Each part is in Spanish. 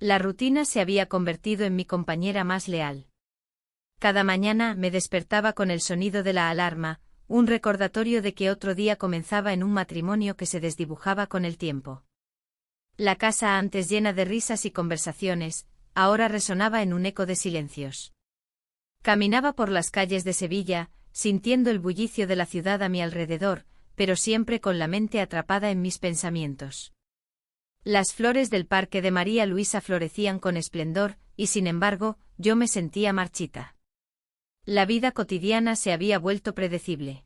La rutina se había convertido en mi compañera más leal. Cada mañana me despertaba con el sonido de la alarma, un recordatorio de que otro día comenzaba en un matrimonio que se desdibujaba con el tiempo. La casa antes llena de risas y conversaciones, ahora resonaba en un eco de silencios. Caminaba por las calles de Sevilla, sintiendo el bullicio de la ciudad a mi alrededor, pero siempre con la mente atrapada en mis pensamientos. Las flores del parque de María Luisa florecían con esplendor, y sin embargo, yo me sentía marchita. La vida cotidiana se había vuelto predecible.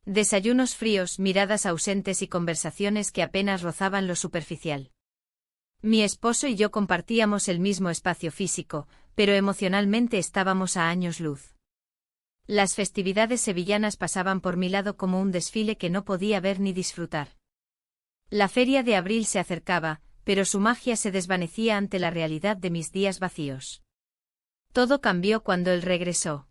Desayunos fríos, miradas ausentes y conversaciones que apenas rozaban lo superficial. Mi esposo y yo compartíamos el mismo espacio físico, pero emocionalmente estábamos a años luz. Las festividades sevillanas pasaban por mi lado como un desfile que no podía ver ni disfrutar. La feria de abril se acercaba, pero su magia se desvanecía ante la realidad de mis días vacíos. Todo cambió cuando él regresó.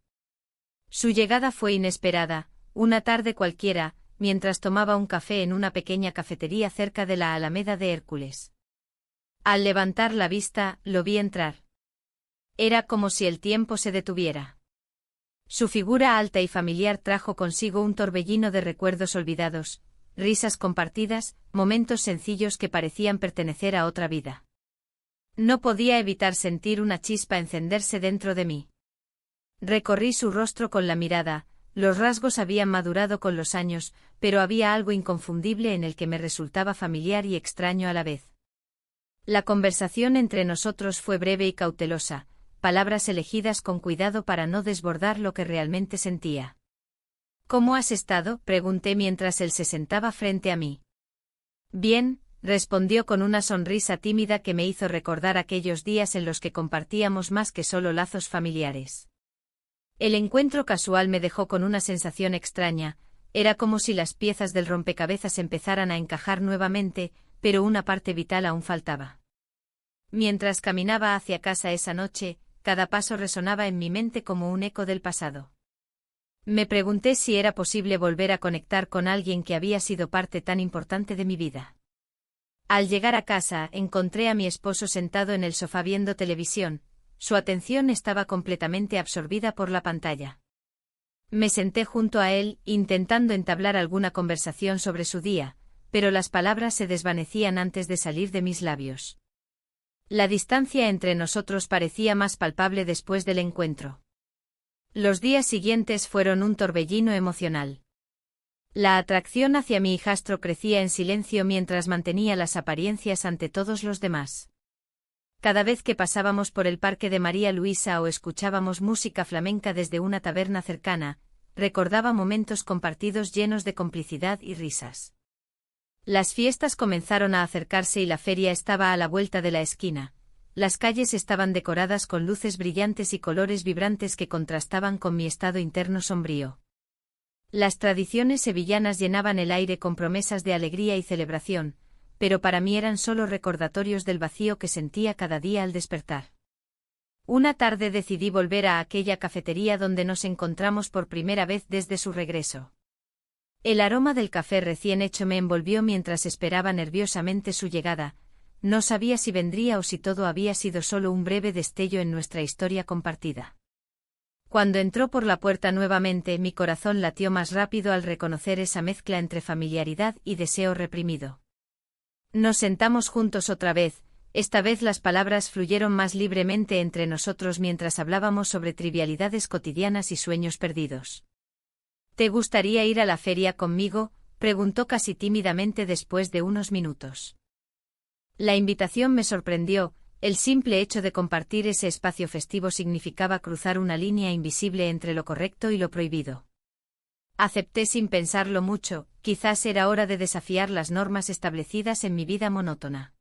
Su llegada fue inesperada, una tarde cualquiera, mientras tomaba un café en una pequeña cafetería cerca de la Alameda de Hércules. Al levantar la vista, lo vi entrar. Era como si el tiempo se detuviera. Su figura alta y familiar trajo consigo un torbellino de recuerdos olvidados, risas compartidas, momentos sencillos que parecían pertenecer a otra vida. No podía evitar sentir una chispa encenderse dentro de mí. Recorrí su rostro con la mirada, los rasgos habían madurado con los años, pero había algo inconfundible en el que me resultaba familiar y extraño a la vez. La conversación entre nosotros fue breve y cautelosa, palabras elegidas con cuidado para no desbordar lo que realmente sentía. ¿Cómo has estado?, pregunté mientras él se sentaba frente a mí. Bien, respondió con una sonrisa tímida que me hizo recordar aquellos días en los que compartíamos más que solo lazos familiares. El encuentro casual me dejó con una sensación extraña, era como si las piezas del rompecabezas empezaran a encajar nuevamente, pero una parte vital aún faltaba. Mientras caminaba hacia casa esa noche, cada paso resonaba en mi mente como un eco del pasado. Me pregunté si era posible volver a conectar con alguien que había sido parte tan importante de mi vida. Al llegar a casa, encontré a mi esposo sentado en el sofá viendo televisión, su atención estaba completamente absorbida por la pantalla. Me senté junto a él, intentando entablar alguna conversación sobre su día, pero las palabras se desvanecían antes de salir de mis labios. La distancia entre nosotros parecía más palpable después del encuentro. Los días siguientes fueron un torbellino emocional. La atracción hacia mi hijastro crecía en silencio mientras mantenía las apariencias ante todos los demás. Cada vez que pasábamos por el parque de María Luisa o escuchábamos música flamenca desde una taberna cercana, recordaba momentos compartidos llenos de complicidad y risas. Las fiestas comenzaron a acercarse y la feria estaba a la vuelta de la esquina. Las calles estaban decoradas con luces brillantes y colores vibrantes que contrastaban con mi estado interno sombrío. Las tradiciones sevillanas llenaban el aire con promesas de alegría y celebración, pero para mí eran solo recordatorios del vacío que sentía cada día al despertar. Una tarde decidí volver a aquella cafetería donde nos encontramos por primera vez desde su regreso. El aroma del café recién hecho me envolvió mientras esperaba nerviosamente su llegada. No sabía si vendría o si todo había sido solo un breve destello en nuestra historia compartida. Cuando entró por la puerta nuevamente, mi corazón latió más rápido al reconocer esa mezcla entre familiaridad y deseo reprimido. Nos sentamos juntos otra vez, esta vez las palabras fluyeron más libremente entre nosotros mientras hablábamos sobre trivialidades cotidianas y sueños perdidos. ¿Te gustaría ir a la feria conmigo?, preguntó casi tímidamente después de unos minutos. La invitación me sorprendió, el simple hecho de compartir ese espacio festivo significaba cruzar una línea invisible entre lo correcto y lo prohibido. Acepté sin pensarlo mucho, quizás era hora de desafiar las normas establecidas en mi vida monótona.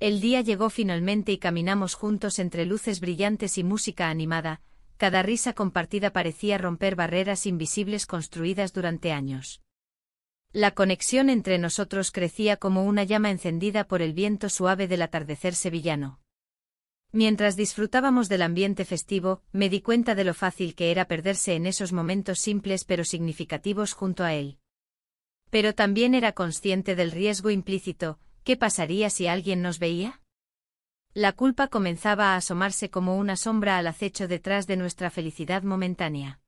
El día llegó finalmente y caminamos juntos entre luces brillantes y música animada, cada risa compartida parecía romper barreras invisibles construidas durante años. La conexión entre nosotros crecía como una llama encendida por el viento suave del atardecer sevillano. Mientras disfrutábamos del ambiente festivo, me di cuenta de lo fácil que era perderse en esos momentos simples pero significativos junto a él. Pero también era consciente del riesgo implícito. ¿Qué pasaría si alguien nos veía? La culpa comenzaba a asomarse como una sombra al acecho detrás de nuestra felicidad momentánea.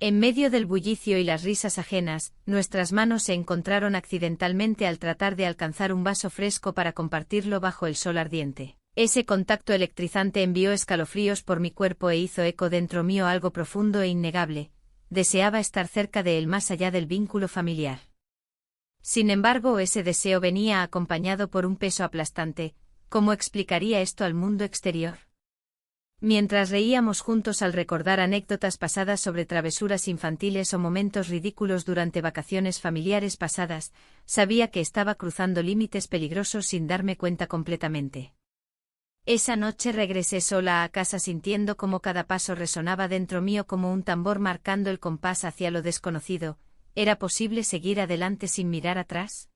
En medio del bullicio y las risas ajenas, nuestras manos se encontraron accidentalmente al tratar de alcanzar un vaso fresco para compartirlo bajo el sol ardiente. Ese contacto electrizante envió escalofríos por mi cuerpo e hizo eco dentro mío algo profundo e innegable. Deseaba estar cerca de él más allá del vínculo familiar. Sin embargo, ese deseo venía acompañado por un peso aplastante. ¿Cómo explicaría esto al mundo exterior? Mientras reíamos juntos al recordar anécdotas pasadas sobre travesuras infantiles o momentos ridículos durante vacaciones familiares pasadas, sabía que estaba cruzando límites peligrosos sin darme cuenta completamente. Esa noche regresé sola a casa sintiendo cómo cada paso resonaba dentro mío como un tambor marcando el compás hacia lo desconocido. ¿Era posible seguir adelante sin mirar atrás?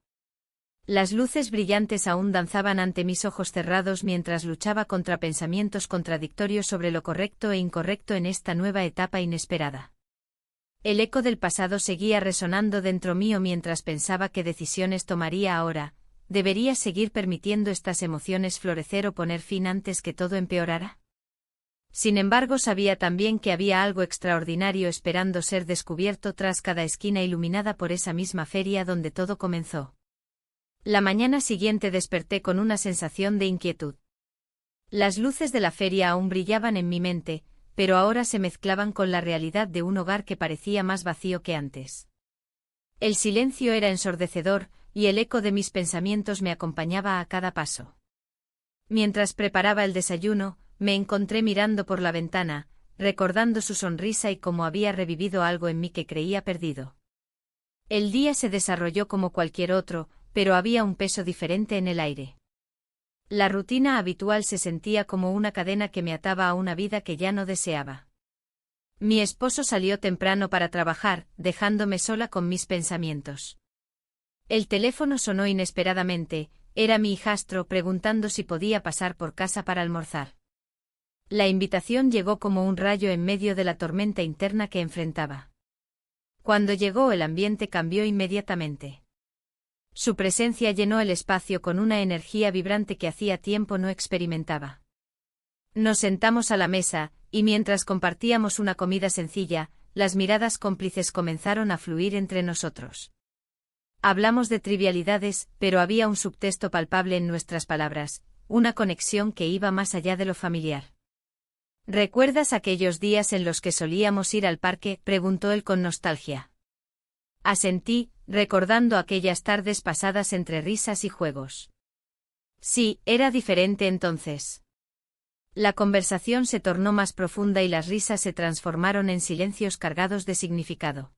Las luces brillantes aún danzaban ante mis ojos cerrados mientras luchaba contra pensamientos contradictorios sobre lo correcto e incorrecto en esta nueva etapa inesperada. El eco del pasado seguía resonando dentro mío mientras pensaba qué decisiones tomaría ahora. ¿Debería seguir permitiendo estas emociones florecer o poner fin antes que todo empeorara? Sin embargo, sabía también que había algo extraordinario esperando ser descubierto tras cada esquina iluminada por esa misma feria donde todo comenzó. La mañana siguiente desperté con una sensación de inquietud. Las luces de la feria aún brillaban en mi mente, pero ahora se mezclaban con la realidad de un hogar que parecía más vacío que antes. El silencio era ensordecedor, y el eco de mis pensamientos me acompañaba a cada paso. Mientras preparaba el desayuno, me encontré mirando por la ventana, recordando su sonrisa y cómo había revivido algo en mí que creía perdido. El día se desarrolló como cualquier otro, pero había un peso diferente en el aire. La rutina habitual se sentía como una cadena que me ataba a una vida que ya no deseaba. Mi esposo salió temprano para trabajar, dejándome sola con mis pensamientos. El teléfono sonó inesperadamente, era mi hijastro preguntando si podía pasar por casa para almorzar. La invitación llegó como un rayo en medio de la tormenta interna que enfrentaba. Cuando llegó, el ambiente cambió inmediatamente. Su presencia llenó el espacio con una energía vibrante que hacía tiempo no experimentaba. Nos sentamos a la mesa, y mientras compartíamos una comida sencilla, las miradas cómplices comenzaron a fluir entre nosotros. Hablamos de trivialidades, pero había un subtexto palpable en nuestras palabras, una conexión que iba más allá de lo familiar. ¿Recuerdas aquellos días en los que solíamos ir al parque?, preguntó él con nostalgia. Asentí, recordando aquellas tardes pasadas entre risas y juegos. Sí, era diferente entonces. La conversación se tornó más profunda y las risas se transformaron en silencios cargados de significado.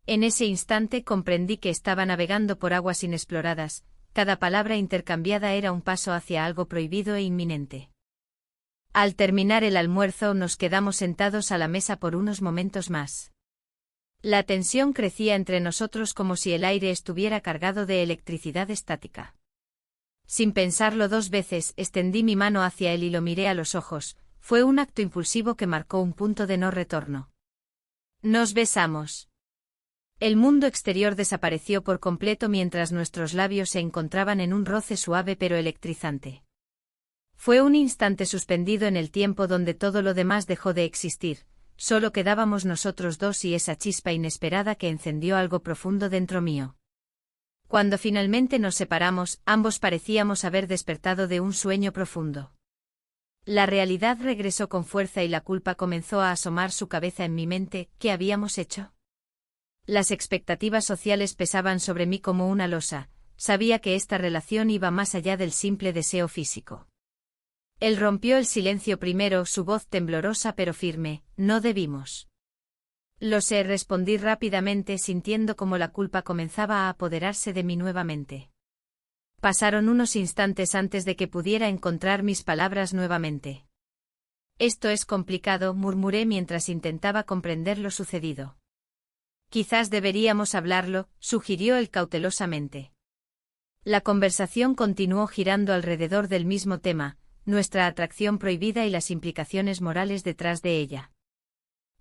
En ese instante comprendí que estaba navegando por aguas inexploradas, cada palabra intercambiada era un paso hacia algo prohibido e inminente. Al terminar el almuerzo nos quedamos sentados a la mesa por unos momentos más. La tensión crecía entre nosotros como si el aire estuviera cargado de electricidad estática. Sin pensarlo dos veces, extendí mi mano hacia él y lo miré a los ojos. Fue un acto impulsivo que marcó un punto de no retorno. Nos besamos. El mundo exterior desapareció por completo mientras nuestros labios se encontraban en un roce suave pero electrizante. Fue un instante suspendido en el tiempo donde todo lo demás dejó de existir. Solo quedábamos nosotros dos y esa chispa inesperada que encendió algo profundo dentro mío. Cuando finalmente nos separamos, ambos parecíamos haber despertado de un sueño profundo. La realidad regresó con fuerza y la culpa comenzó a asomar su cabeza en mi mente. ¿Qué habíamos hecho? Las expectativas sociales pesaban sobre mí como una losa. Sabía que esta relación iba más allá del simple deseo físico. Él rompió el silencio primero, su voz temblorosa pero firme. No debimos. Lo sé, respondí rápidamente sintiendo como la culpa comenzaba a apoderarse de mí nuevamente. Pasaron unos instantes antes de que pudiera encontrar mis palabras nuevamente. Esto es complicado, murmuré mientras intentaba comprender lo sucedido. Quizás deberíamos hablarlo, sugirió él cautelosamente. La conversación continuó girando alrededor del mismo tema, nuestra atracción prohibida y las implicaciones morales detrás de ella.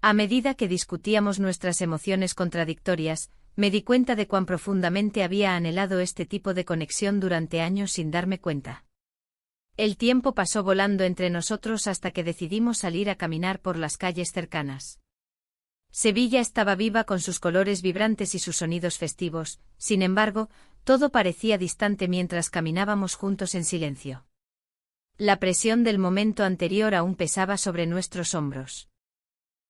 A medida que discutíamos nuestras emociones contradictorias, me di cuenta de cuán profundamente había anhelado este tipo de conexión durante años sin darme cuenta. El tiempo pasó volando entre nosotros hasta que decidimos salir a caminar por las calles cercanas. Sevilla estaba viva con sus colores vibrantes y sus sonidos festivos, sin embargo, todo parecía distante mientras caminábamos juntos en silencio. La presión del momento anterior aún pesaba sobre nuestros hombros.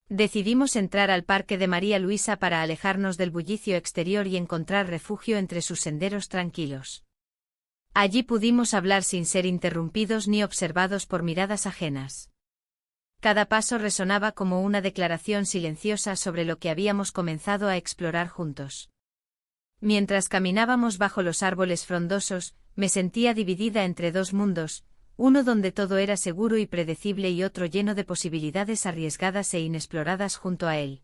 Decidimos entrar al Parque de María Luisa para alejarnos del bullicio exterior y encontrar refugio entre sus senderos tranquilos. Allí pudimos hablar sin ser interrumpidos ni observados por miradas ajenas. Cada paso resonaba como una declaración silenciosa sobre lo que habíamos comenzado a explorar juntos. Mientras caminábamos bajo los árboles frondosos, me sentía dividida entre dos mundos, uno donde todo era seguro y predecible y otro lleno de posibilidades arriesgadas e inexploradas junto a él.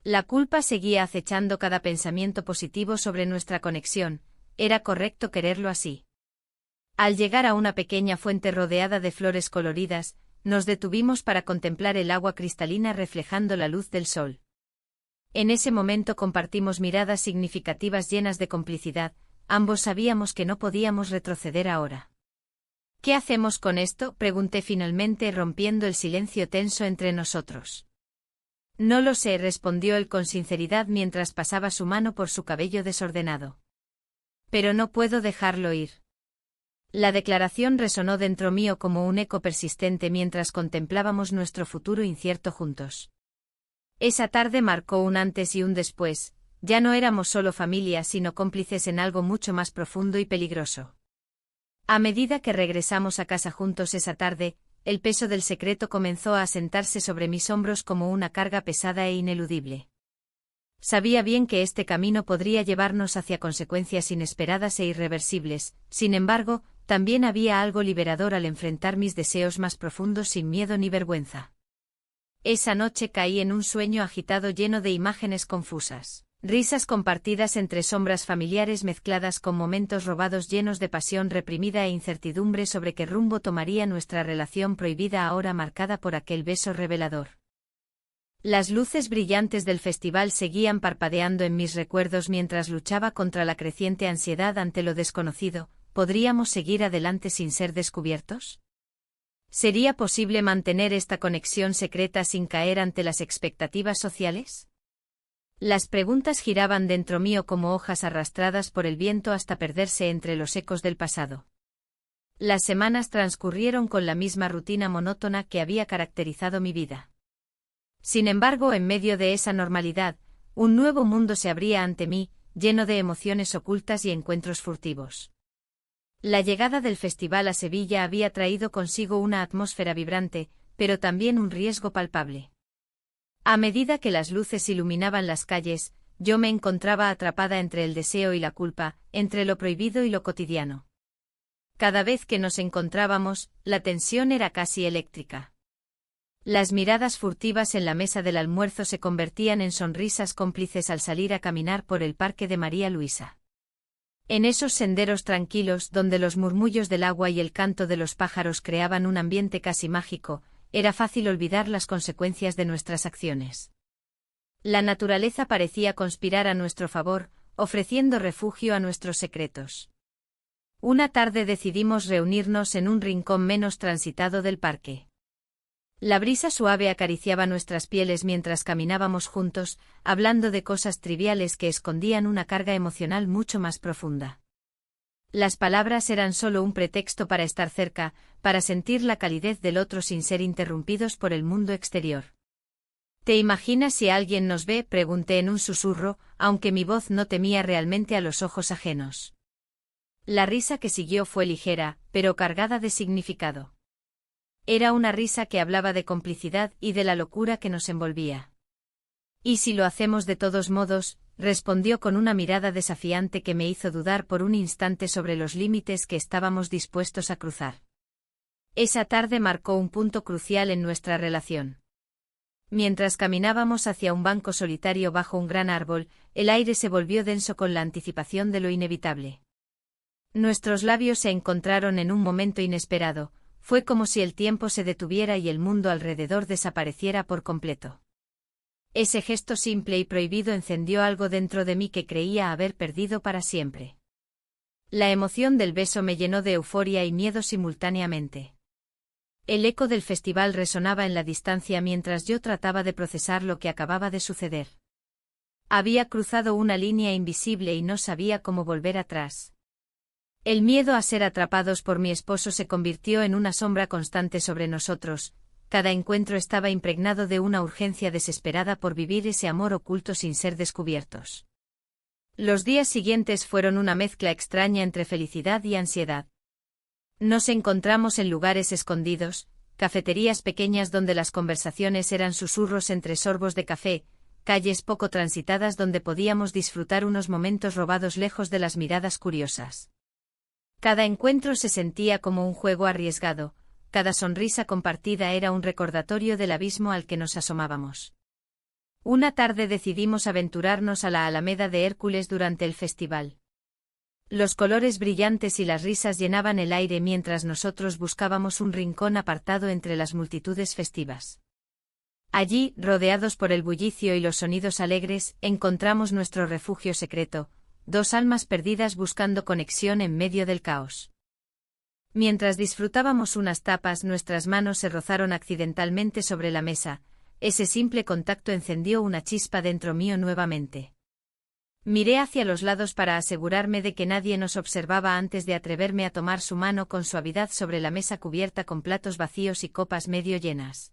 La culpa seguía acechando cada pensamiento positivo sobre nuestra conexión, era correcto quererlo así. Al llegar a una pequeña fuente rodeada de flores coloridas, nos detuvimos para contemplar el agua cristalina reflejando la luz del sol. En ese momento compartimos miradas significativas llenas de complicidad, ambos sabíamos que no podíamos retroceder ahora. ¿Qué hacemos con esto?, pregunté finalmente rompiendo el silencio tenso entre nosotros. No lo sé, respondió él con sinceridad mientras pasaba su mano por su cabello desordenado. Pero no puedo dejarlo ir. La declaración resonó dentro mío como un eco persistente mientras contemplábamos nuestro futuro incierto juntos. Esa tarde marcó un antes y un después, ya no éramos solo familia sino cómplices en algo mucho más profundo y peligroso. A medida que regresamos a casa juntos esa tarde, el peso del secreto comenzó a asentarse sobre mis hombros como una carga pesada e ineludible. Sabía bien que este camino podría llevarnos hacia consecuencias inesperadas e irreversibles, sin embargo, también había algo liberador al enfrentar mis deseos más profundos sin miedo ni vergüenza. Esa noche caí en un sueño agitado lleno de imágenes confusas. Risas compartidas entre sombras familiares mezcladas con momentos robados llenos de pasión reprimida e incertidumbre sobre qué rumbo tomaría nuestra relación prohibida ahora marcada por aquel beso revelador. Las luces brillantes del festival seguían parpadeando en mis recuerdos mientras luchaba contra la creciente ansiedad ante lo desconocido. ¿Podríamos seguir adelante sin ser descubiertos? ¿Sería posible mantener esta conexión secreta sin caer ante las expectativas sociales? Las preguntas giraban dentro mío como hojas arrastradas por el viento hasta perderse entre los ecos del pasado. Las semanas transcurrieron con la misma rutina monótona que había caracterizado mi vida. Sin embargo, en medio de esa normalidad, un nuevo mundo se abría ante mí, lleno de emociones ocultas y encuentros furtivos. La llegada del festival a Sevilla había traído consigo una atmósfera vibrante, pero también un riesgo palpable. A medida que las luces iluminaban las calles, yo me encontraba atrapada entre el deseo y la culpa, entre lo prohibido y lo cotidiano. Cada vez que nos encontrábamos, la tensión era casi eléctrica. Las miradas furtivas en la mesa del almuerzo se convertían en sonrisas cómplices al salir a caminar por el Parque de María Luisa. En esos senderos tranquilos donde los murmullos del agua y el canto de los pájaros creaban un ambiente casi mágico, era fácil olvidar las consecuencias de nuestras acciones. La naturaleza parecía conspirar a nuestro favor, ofreciendo refugio a nuestros secretos. Una tarde decidimos reunirnos en un rincón menos transitado del parque. La brisa suave acariciaba nuestras pieles mientras caminábamos juntos, hablando de cosas triviales que escondían una carga emocional mucho más profunda. Las palabras eran solo un pretexto para estar cerca, para sentir la calidez del otro sin ser interrumpidos por el mundo exterior. ¿Te imaginas si alguien nos ve?, pregunté en un susurro, aunque mi voz no temía realmente a los ojos ajenos. La risa que siguió fue ligera, pero cargada de significado. Era una risa que hablaba de complicidad y de la locura que nos envolvía. «¿Y si lo hacemos de todos modos?», respondió con una mirada desafiante que me hizo dudar por un instante sobre los límites que estábamos dispuestos a cruzar. Esa tarde marcó un punto crucial en nuestra relación. Mientras caminábamos hacia un banco solitario bajo un gran árbol, el aire se volvió denso con la anticipación de lo inevitable. Nuestros labios se encontraron en un momento inesperado, fue como si el tiempo se detuviera y el mundo alrededor desapareciera por completo. Ese gesto simple y prohibido encendió algo dentro de mí que creía haber perdido para siempre. La emoción del beso me llenó de euforia y miedo simultáneamente. El eco del festival resonaba en la distancia mientras yo trataba de procesar lo que acababa de suceder. Había cruzado una línea invisible y no sabía cómo volver atrás. El miedo a ser atrapados por mi esposo se convirtió en una sombra constante sobre nosotros. Cada encuentro estaba impregnado de una urgencia desesperada por vivir ese amor oculto sin ser descubiertos. Los días siguientes fueron una mezcla extraña entre felicidad y ansiedad. Nos encontramos en lugares escondidos, cafeterías pequeñas donde las conversaciones eran susurros entre sorbos de café, calles poco transitadas donde podíamos disfrutar unos momentos robados lejos de las miradas curiosas. Cada encuentro se sentía como un juego arriesgado, cada sonrisa compartida era un recordatorio del abismo al que nos asomábamos. Una tarde decidimos aventurarnos a la Alameda de Hércules durante el festival. Los colores brillantes y las risas llenaban el aire mientras nosotros buscábamos un rincón apartado entre las multitudes festivas. Allí, rodeados por el bullicio y los sonidos alegres, encontramos nuestro refugio secreto, dos almas perdidas buscando conexión en medio del caos. Mientras disfrutábamos unas tapas, nuestras manos se rozaron accidentalmente sobre la mesa. Ese simple contacto encendió una chispa dentro mío nuevamente. Miré hacia los lados para asegurarme de que nadie nos observaba antes de atreverme a tomar su mano con suavidad sobre la mesa cubierta con platos vacíos y copas medio llenas.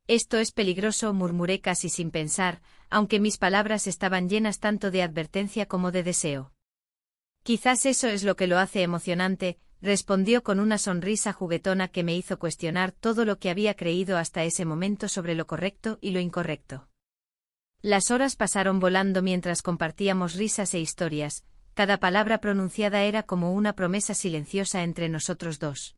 Esto es peligroso, murmuré casi sin pensar, aunque mis palabras estaban llenas tanto de advertencia como de deseo. Quizás eso es lo que lo hace emocionante, respondió con una sonrisa juguetona que me hizo cuestionar todo lo que había creído hasta ese momento sobre lo correcto y lo incorrecto. Las horas pasaron volando mientras compartíamos risas e historias, cada palabra pronunciada era como una promesa silenciosa entre nosotros dos.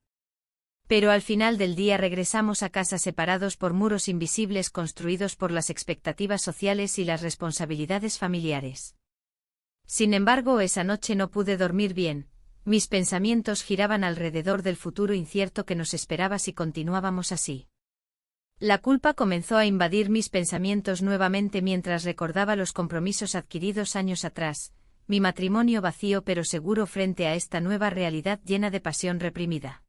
Pero al final del día regresamos a casa separados por muros invisibles construidos por las expectativas sociales y las responsabilidades familiares. Sin embargo, esa noche no pude dormir bien, mis pensamientos giraban alrededor del futuro incierto que nos esperaba si continuábamos así. La culpa comenzó a invadir mis pensamientos nuevamente mientras recordaba los compromisos adquiridos años atrás, mi matrimonio vacío pero seguro frente a esta nueva realidad llena de pasión reprimida.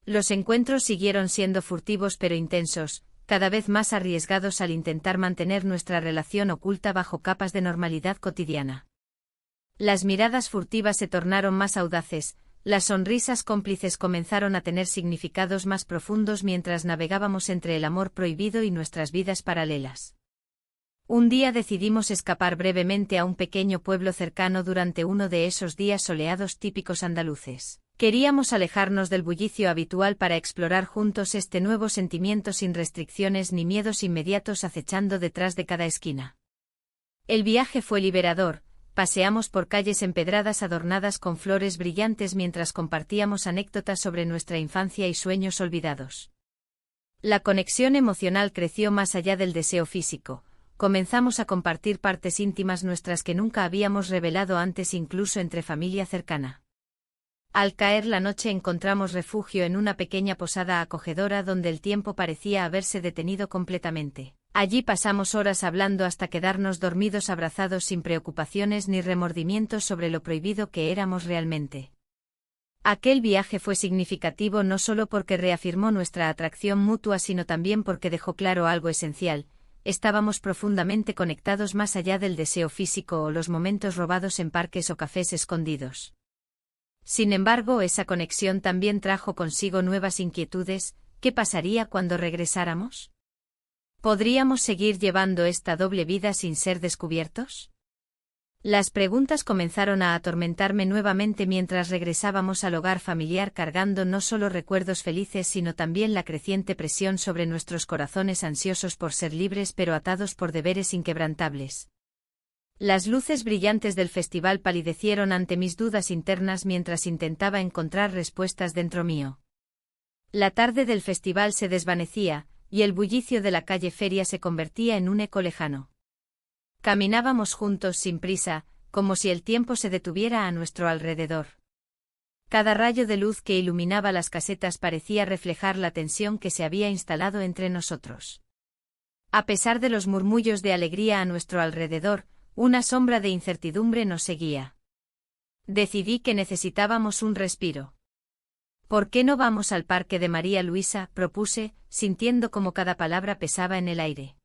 Los encuentros siguieron siendo furtivos pero intensos, cada vez más arriesgados al intentar mantener nuestra relación oculta bajo capas de normalidad cotidiana. Las miradas furtivas se tornaron más audaces, las sonrisas cómplices comenzaron a tener significados más profundos mientras navegábamos entre el amor prohibido y nuestras vidas paralelas. Un día decidimos escapar brevemente a un pequeño pueblo cercano durante uno de esos días soleados típicos andaluces. Queríamos alejarnos del bullicio habitual para explorar juntos este nuevo sentimiento sin restricciones ni miedos inmediatos acechando detrás de cada esquina. El viaje fue liberador, paseamos por calles empedradas adornadas con flores brillantes mientras compartíamos anécdotas sobre nuestra infancia y sueños olvidados. La conexión emocional creció más allá del deseo físico, comenzamos a compartir partes íntimas nuestras que nunca habíamos revelado antes incluso entre familia cercana. Al caer la noche encontramos refugio en una pequeña posada acogedora donde el tiempo parecía haberse detenido completamente. Allí pasamos horas hablando hasta quedarnos dormidos abrazados sin preocupaciones ni remordimientos sobre lo prohibido que éramos realmente. Aquel viaje fue significativo no solo porque reafirmó nuestra atracción mutua sino también porque dejó claro algo esencial, estábamos profundamente conectados más allá del deseo físico o los momentos robados en parques o cafés escondidos. Sin embargo, esa conexión también trajo consigo nuevas inquietudes. ¿Qué pasaría cuando regresáramos? ¿Podríamos seguir llevando esta doble vida sin ser descubiertos? Las preguntas comenzaron a atormentarme nuevamente mientras regresábamos al hogar familiar cargando no solo recuerdos felices sino también la creciente presión sobre nuestros corazones ansiosos por ser libres pero atados por deberes inquebrantables. Las luces brillantes del festival palidecieron ante mis dudas internas mientras intentaba encontrar respuestas dentro mío. La tarde del festival se desvanecía, y el bullicio de la calle Feria se convertía en un eco lejano. Caminábamos juntos sin prisa, como si el tiempo se detuviera a nuestro alrededor. Cada rayo de luz que iluminaba las casetas parecía reflejar la tensión que se había instalado entre nosotros. A pesar de los murmullos de alegría a nuestro alrededor, una sombra de incertidumbre nos seguía. Decidí que necesitábamos un respiro. ¿Por qué no vamos al parque de María Luisa?, propuse, sintiendo como cada palabra pesaba en el aire.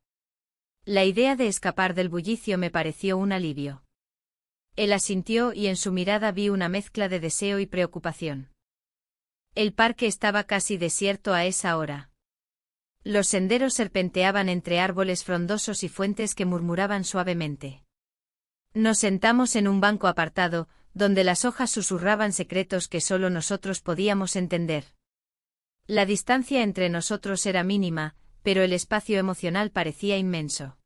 La idea de escapar del bullicio me pareció un alivio. Él asintió y en su mirada vi una mezcla de deseo y preocupación. El parque estaba casi desierto a esa hora. Los senderos serpenteaban entre árboles frondosos y fuentes que murmuraban suavemente. Nos sentamos en un banco apartado, donde las hojas susurraban secretos que solo nosotros podíamos entender. La distancia entre nosotros era mínima, pero el espacio emocional parecía inmenso.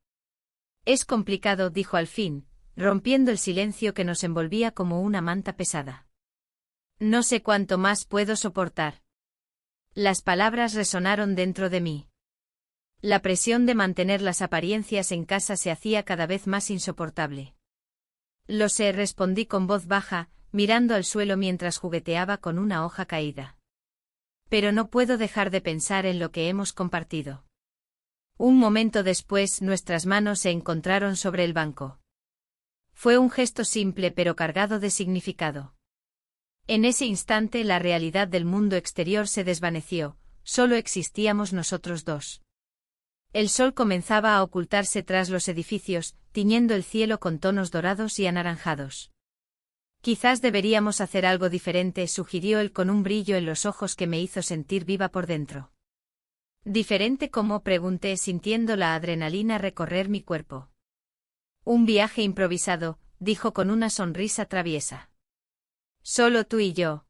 Es complicado, dijo al fin, rompiendo el silencio que nos envolvía como una manta pesada. No sé cuánto más puedo soportar. Las palabras resonaron dentro de mí. La presión de mantener las apariencias en casa se hacía cada vez más insoportable. Lo sé, respondí con voz baja, mirando al suelo mientras jugueteaba con una hoja caída. Pero no puedo dejar de pensar en lo que hemos compartido. Un momento después nuestras manos se encontraron sobre el banco. Fue un gesto simple pero cargado de significado. En ese instante la realidad del mundo exterior se desvaneció, solo existíamos nosotros dos. El sol comenzaba a ocultarse tras los edificios, tiñendo el cielo con tonos dorados y anaranjados. Quizás deberíamos hacer algo diferente, sugirió él con un brillo en los ojos que me hizo sentir viva por dentro. ¿Diferente cómo?, pregunté sintiendo la adrenalina recorrer mi cuerpo. Un viaje improvisado, dijo con una sonrisa traviesa. Solo tú y yo.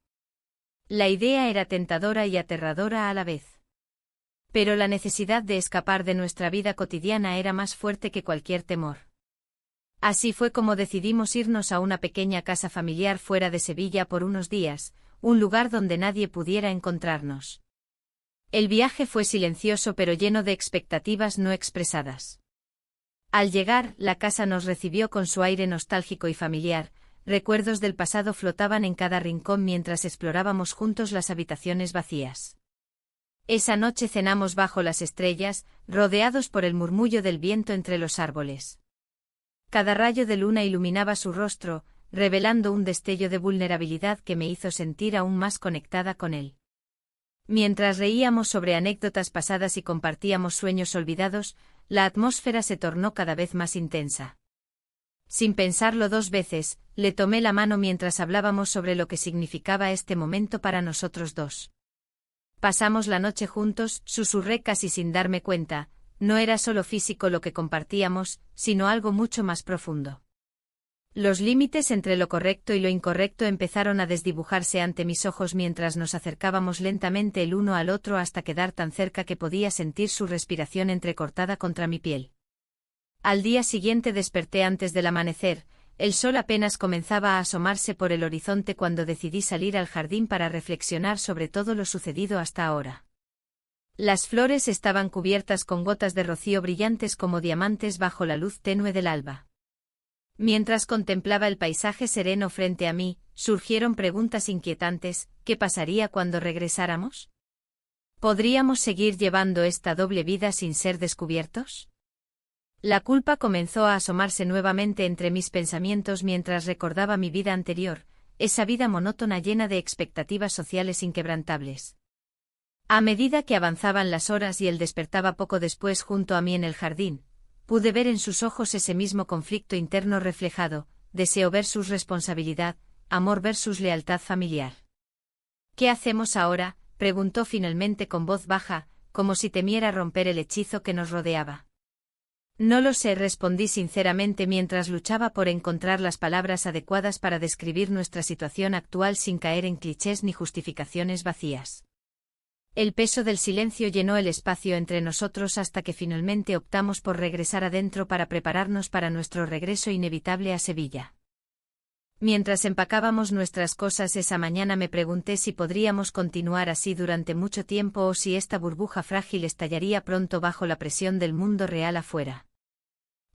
La idea era tentadora y aterradora a la vez. Pero la necesidad de escapar de nuestra vida cotidiana era más fuerte que cualquier temor. Así fue como decidimos irnos a una pequeña casa familiar fuera de Sevilla por unos días, un lugar donde nadie pudiera encontrarnos. El viaje fue silencioso pero lleno de expectativas no expresadas. Al llegar, la casa nos recibió con su aire nostálgico y familiar, recuerdos del pasado flotaban en cada rincón mientras explorábamos juntos las habitaciones vacías. Esa noche cenamos bajo las estrellas, rodeados por el murmullo del viento entre los árboles. Cada rayo de luna iluminaba su rostro, revelando un destello de vulnerabilidad que me hizo sentir aún más conectada con él. Mientras reíamos sobre anécdotas pasadas y compartíamos sueños olvidados, la atmósfera se tornó cada vez más intensa. Sin pensarlo dos veces, le tomé la mano mientras hablábamos sobre lo que significaba este momento para nosotros dos. Pasamos la noche juntos, susurré casi sin darme cuenta, no era solo físico lo que compartíamos, sino algo mucho más profundo. Los límites entre lo correcto y lo incorrecto empezaron a desdibujarse ante mis ojos mientras nos acercábamos lentamente el uno al otro hasta quedar tan cerca que podía sentir su respiración entrecortada contra mi piel. Al día siguiente desperté antes del amanecer, el sol apenas comenzaba a asomarse por el horizonte cuando decidí salir al jardín para reflexionar sobre todo lo sucedido hasta ahora. Las flores estaban cubiertas con gotas de rocío brillantes como diamantes bajo la luz tenue del alba. Mientras contemplaba el paisaje sereno frente a mí, surgieron preguntas inquietantes: ¿qué pasaría cuando regresáramos? ¿Podríamos seguir llevando esta doble vida sin ser descubiertos? La culpa comenzó a asomarse nuevamente entre mis pensamientos mientras recordaba mi vida anterior, esa vida monótona llena de expectativas sociales inquebrantables. A medida que avanzaban las horas y él despertaba poco después junto a mí en el jardín, pude ver en sus ojos ese mismo conflicto interno reflejado: deseo versus responsabilidad, amor versus lealtad familiar. ¿Qué hacemos ahora?, preguntó finalmente con voz baja, como si temiera romper el hechizo que nos rodeaba. No lo sé, respondí sinceramente mientras luchaba por encontrar las palabras adecuadas para describir nuestra situación actual sin caer en clichés ni justificaciones vacías. El peso del silencio llenó el espacio entre nosotros hasta que finalmente optamos por regresar adentro para prepararnos para nuestro regreso inevitable a Sevilla. Mientras empacábamos nuestras cosas esa mañana me pregunté si podríamos continuar así durante mucho tiempo o si esta burbuja frágil estallaría pronto bajo la presión del mundo real afuera.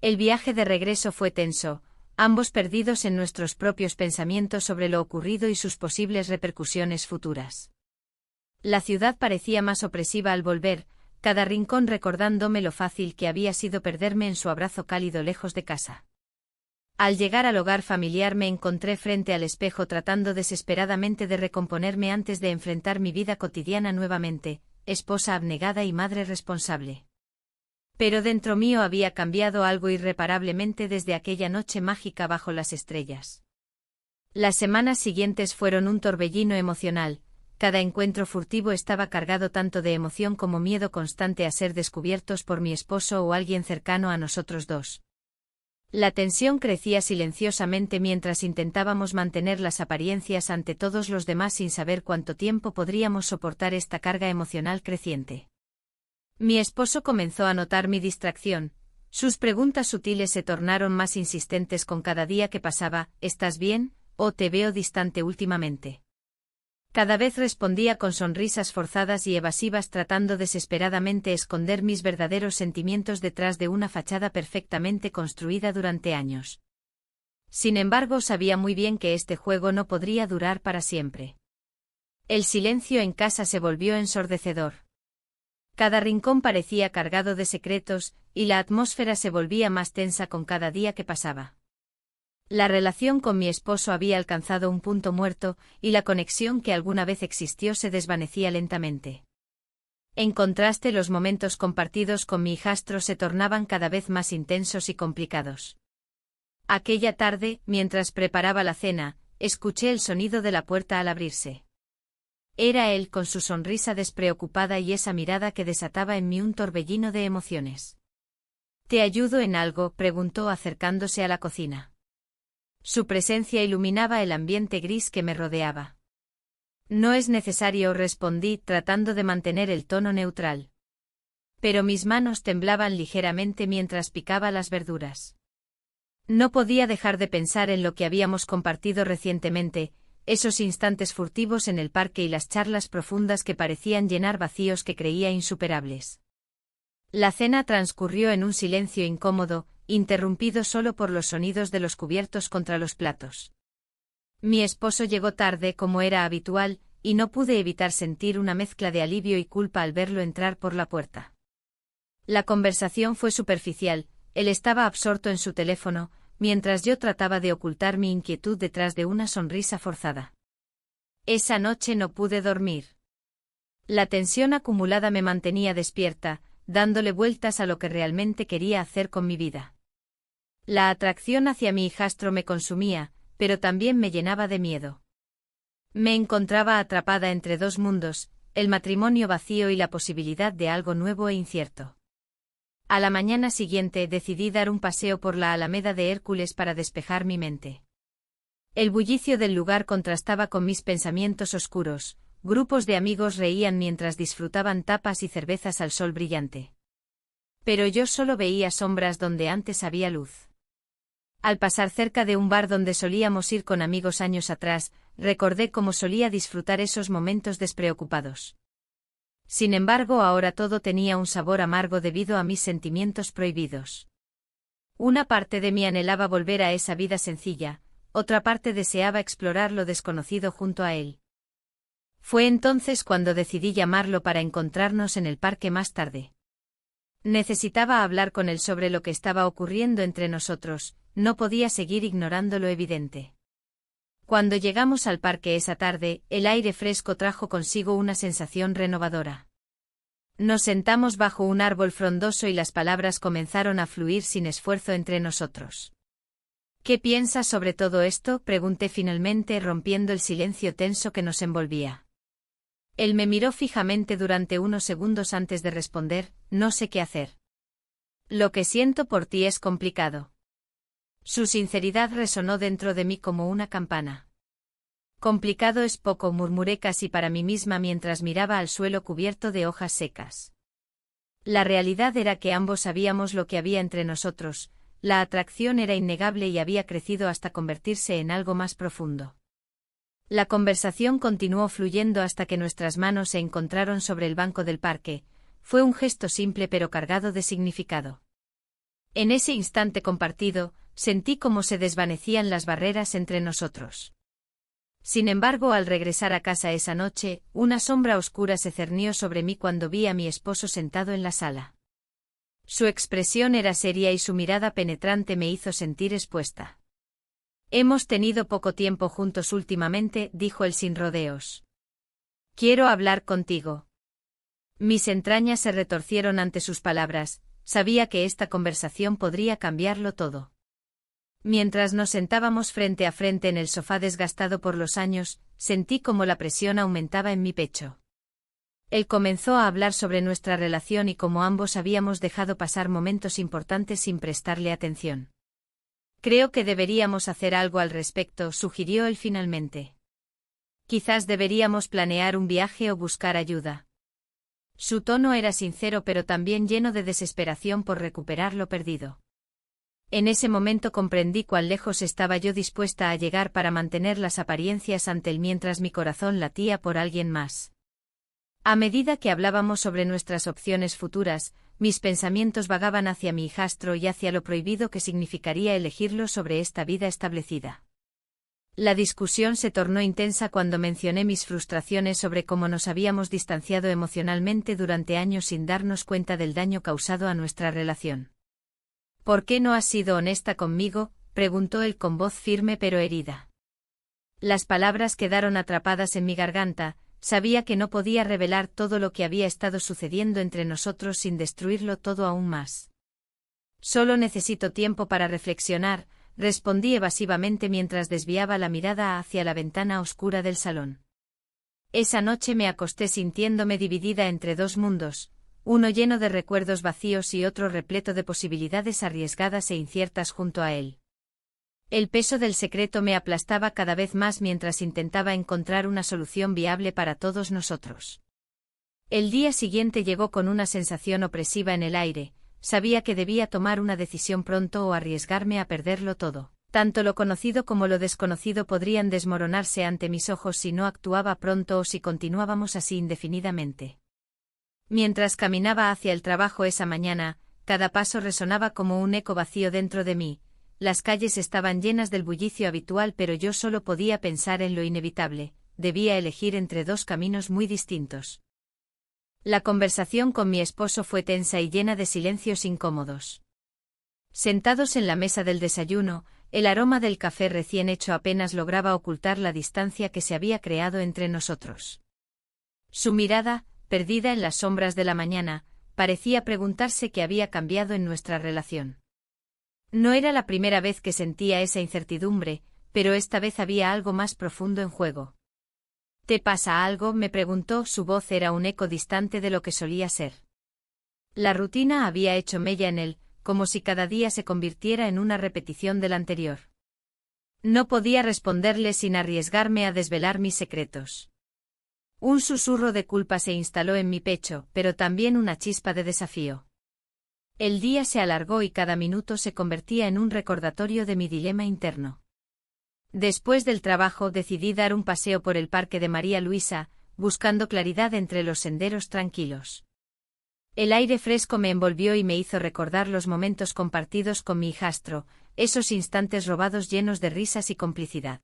El viaje de regreso fue tenso, ambos perdidos en nuestros propios pensamientos sobre lo ocurrido y sus posibles repercusiones futuras. La ciudad parecía más opresiva al volver, cada rincón recordándome lo fácil que había sido perderme en su abrazo cálido lejos de casa. Al llegar al hogar familiar me encontré frente al espejo tratando desesperadamente de recomponerme antes de enfrentar mi vida cotidiana nuevamente, esposa abnegada y madre responsable. Pero dentro mío había cambiado algo irreparablemente desde aquella noche mágica bajo las estrellas. Las semanas siguientes fueron un torbellino emocional, cada encuentro furtivo estaba cargado tanto de emoción como miedo constante a ser descubiertos por mi esposo o alguien cercano a nosotros dos. La tensión crecía silenciosamente mientras intentábamos mantener las apariencias ante todos los demás sin saber cuánto tiempo podríamos soportar esta carga emocional creciente. Mi esposo comenzó a notar mi distracción, sus preguntas sutiles se tornaron más insistentes con cada día que pasaba, ¿estás bien? O te veo distante últimamente. Cada vez respondía con sonrisas forzadas y evasivas tratando desesperadamente esconder mis verdaderos sentimientos detrás de una fachada perfectamente construida durante años. Sin embargo, sabía muy bien que este juego no podría durar para siempre. El silencio en casa se volvió ensordecedor. Cada rincón parecía cargado de secretos, y la atmósfera se volvía más tensa con cada día que pasaba. La relación con mi esposo había alcanzado un punto muerto, y la conexión que alguna vez existió se desvanecía lentamente. En contraste, los momentos compartidos con mi hijastro se tornaban cada vez más intensos y complicados. Aquella tarde, mientras preparaba la cena, escuché el sonido de la puerta al abrirse. Era él con su sonrisa despreocupada y esa mirada que desataba en mí un torbellino de emociones. ¿Te ayudo en algo?, preguntó acercándose a la cocina. Su presencia iluminaba el ambiente gris que me rodeaba. No es necesario, respondí, tratando de mantener el tono neutral. Pero mis manos temblaban ligeramente mientras picaba las verduras. No podía dejar de pensar en lo que habíamos compartido recientemente, esos instantes furtivos en el parque y las charlas profundas que parecían llenar vacíos que creía insuperables. La cena transcurrió en un silencio incómodo, interrumpido solo por los sonidos de los cubiertos contra los platos. Mi esposo llegó tarde como era habitual, y no pude evitar sentir una mezcla de alivio y culpa al verlo entrar por la puerta. La conversación fue superficial, él estaba absorto en su teléfono, mientras yo trataba de ocultar mi inquietud detrás de una sonrisa forzada. Esa noche no pude dormir. La tensión acumulada me mantenía despierta, dándole vueltas a lo que realmente quería hacer con mi vida. La atracción hacia mi hijastro me consumía, pero también me llenaba de miedo. Me encontraba atrapada entre dos mundos, el matrimonio vacío y la posibilidad de algo nuevo e incierto. A la mañana siguiente decidí dar un paseo por la Alameda de Hércules para despejar mi mente. El bullicio del lugar contrastaba con mis pensamientos oscuros, grupos de amigos reían mientras disfrutaban tapas y cervezas al sol brillante. Pero yo solo veía sombras donde antes había luz. Al pasar cerca de un bar donde solíamos ir con amigos años atrás, recordé cómo solía disfrutar esos momentos despreocupados. Sin embargo, ahora todo tenía un sabor amargo debido a mis sentimientos prohibidos. Una parte de mí anhelaba volver a esa vida sencilla, otra parte deseaba explorar lo desconocido junto a él. Fue entonces cuando decidí llamarlo para encontrarnos en el parque más tarde. Necesitaba hablar con él sobre lo que estaba ocurriendo entre nosotros, no podía seguir ignorando lo evidente. Cuando llegamos al parque esa tarde, el aire fresco trajo consigo una sensación renovadora. Nos sentamos bajo un árbol frondoso y las palabras comenzaron a fluir sin esfuerzo entre nosotros. ¿Qué piensas sobre todo esto?, pregunté finalmente, rompiendo el silencio tenso que nos envolvía. Él me miró fijamente durante unos segundos antes de responder, no sé qué hacer. Lo que siento por ti es complicado. Su sinceridad resonó dentro de mí como una campana. Complicado es poco, murmuré casi para mí misma mientras miraba al suelo cubierto de hojas secas. La realidad era que ambos sabíamos lo que había entre nosotros, la atracción era innegable y había crecido hasta convertirse en algo más profundo. La conversación continuó fluyendo hasta que nuestras manos se encontraron sobre el banco del parque, fue un gesto simple pero cargado de significado. En ese instante compartido, sentí cómo se desvanecían las barreras entre nosotros. Sin embargo, al regresar a casa esa noche, una sombra oscura se cernió sobre mí cuando vi a mi esposo sentado en la sala. Su expresión era seria y su mirada penetrante me hizo sentir expuesta. Hemos tenido poco tiempo juntos últimamente, dijo él sin rodeos. Quiero hablar contigo. Mis entrañas se retorcieron ante sus palabras, sabía que esta conversación podría cambiarlo todo. Mientras nos sentábamos frente a frente en el sofá desgastado por los años, sentí como la presión aumentaba en mi pecho. Él comenzó a hablar sobre nuestra relación y cómo ambos habíamos dejado pasar momentos importantes sin prestarle atención. Creo que deberíamos hacer algo al respecto, sugirió él finalmente. Quizás deberíamos planear un viaje o buscar ayuda. Su tono era sincero pero también lleno de desesperación por recuperar lo perdido. En ese momento comprendí cuán lejos estaba yo dispuesta a llegar para mantener las apariencias ante él mientras mi corazón latía por alguien más. A medida que hablábamos sobre nuestras opciones futuras, mis pensamientos vagaban hacia mi hijastro y hacia lo prohibido que significaría elegirlo sobre esta vida establecida. La discusión se tornó intensa cuando mencioné mis frustraciones sobre cómo nos habíamos distanciado emocionalmente durante años sin darnos cuenta del daño causado a nuestra relación. ¿Por qué no has sido honesta conmigo?, preguntó él con voz firme pero herida. Las palabras quedaron atrapadas en mi garganta. Sabía que no podía revelar todo lo que había estado sucediendo entre nosotros sin destruirlo todo aún más. Solo necesito tiempo para reflexionar, respondí evasivamente mientras desviaba la mirada hacia la ventana oscura del salón. Esa noche me acosté sintiéndome dividida entre dos mundos, uno lleno de recuerdos vacíos y otro repleto de posibilidades arriesgadas e inciertas junto a él. El peso del secreto me aplastaba cada vez más mientras intentaba encontrar una solución viable para todos nosotros. El día siguiente llegó con una sensación opresiva en el aire, sabía que debía tomar una decisión pronto o arriesgarme a perderlo todo. Tanto lo conocido como lo desconocido podrían desmoronarse ante mis ojos si no actuaba pronto o si continuábamos así indefinidamente. Mientras caminaba hacia el trabajo esa mañana, cada paso resonaba como un eco vacío dentro de mí. Las calles estaban llenas del bullicio habitual pero yo solo podía pensar en lo inevitable, debía elegir entre dos caminos muy distintos. La conversación con mi esposo fue tensa y llena de silencios incómodos. Sentados en la mesa del desayuno, el aroma del café recién hecho apenas lograba ocultar la distancia que se había creado entre nosotros. Su mirada, perdida en las sombras de la mañana, parecía preguntarse qué había cambiado en nuestra relación. No era la primera vez que sentía esa incertidumbre, pero esta vez había algo más profundo en juego. ¿Te pasa algo?, me preguntó, su voz era un eco distante de lo que solía ser. La rutina había hecho mella en él, como si cada día se convirtiera en una repetición del anterior. No podía responderle sin arriesgarme a desvelar mis secretos. Un susurro de culpa se instaló en mi pecho, pero también una chispa de desafío. El día se alargó y cada minuto se convertía en un recordatorio de mi dilema interno. Después del trabajo decidí dar un paseo por el parque de María Luisa, buscando claridad entre los senderos tranquilos. El aire fresco me envolvió y me hizo recordar los momentos compartidos con mi hijastro, esos instantes robados llenos de risas y complicidad.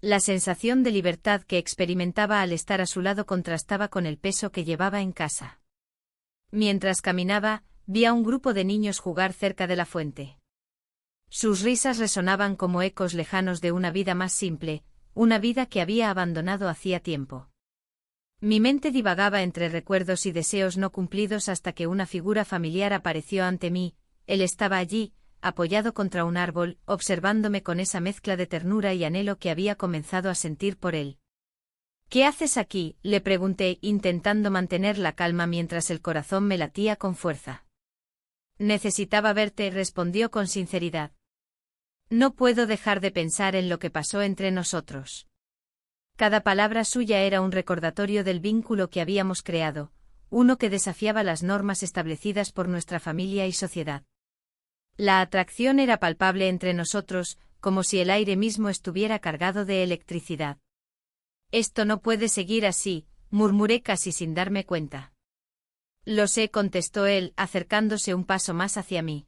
La sensación de libertad que experimentaba al estar a su lado contrastaba con el peso que llevaba en casa. Mientras caminaba, vi a un grupo de niños jugar cerca de la fuente. Sus risas resonaban como ecos lejanos de una vida más simple, una vida que había abandonado hacía tiempo. Mi mente divagaba entre recuerdos y deseos no cumplidos hasta que una figura familiar apareció ante mí. Él estaba allí, apoyado contra un árbol, observándome con esa mezcla de ternura y anhelo que había comenzado a sentir por él. ¿Qué haces aquí?, le pregunté, intentando mantener la calma mientras el corazón me latía con fuerza. Necesitaba verte, respondió con sinceridad. No puedo dejar de pensar en lo que pasó entre nosotros. Cada palabra suya era un recordatorio del vínculo que habíamos creado, uno que desafiaba las normas establecidas por nuestra familia y sociedad. La atracción era palpable entre nosotros, como si el aire mismo estuviera cargado de electricidad. Esto no puede seguir así, murmuré casi sin darme cuenta. Lo sé, contestó él, acercándose un paso más hacia mí.